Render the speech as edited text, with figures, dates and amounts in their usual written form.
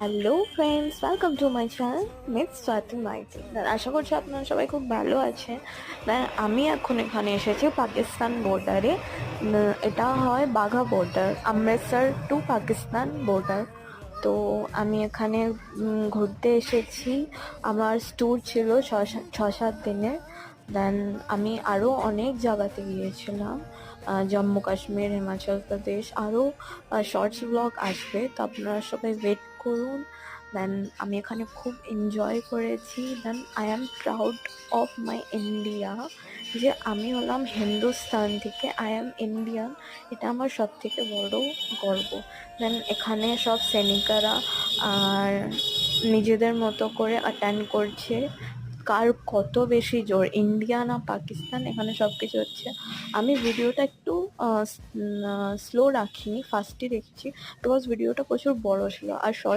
Hello friends, welcome to my channel miss Swati Maiti. আশা করছি আপনারা সবাই খুব ভালো আছেন। আমি এখন এখানে এসেছি পাকিস্তান বর্ডারে। এটা হয় Wagah border, Amritsar to Pakistan border. তো আমি এখানে ঘুরতে এসেছি। আমার ট্যুর ছিল 6-7 দিনের। দেন আমি আরও অনেক জায়গাতে গিয়েছিলাম, জম্মু কাশ্মীর, হিমাচল প্রদেশ। আরও শর্টস ব্লগ আসবে, তো আপনারা সবাই ওয়েট করুন। দেন আমি এখানে খুব এনজয় করেছি। Then I am proud of my India, যে আমি হলাম হিন্দুস্তান থেকে, আই অ্যাম ইন্ডিয়ান। এটা আমার সব থেকে বড় গর্ব। দেন এখানে সব সৈনিকরা আর নিজেদের মতো করে অ্যাটেন্ড করছে। কার কত বেশি জোর, ইন্ডিয়া না পাকিস্তান, এখানে সব কিছু হচ্ছে। আমি ভিডিওটা একটু স্লো রাখিনি, ফাস্টই রেখেছি, বিকজ ভিডিওটা প্রচুর বড় ছিল আর শর্টস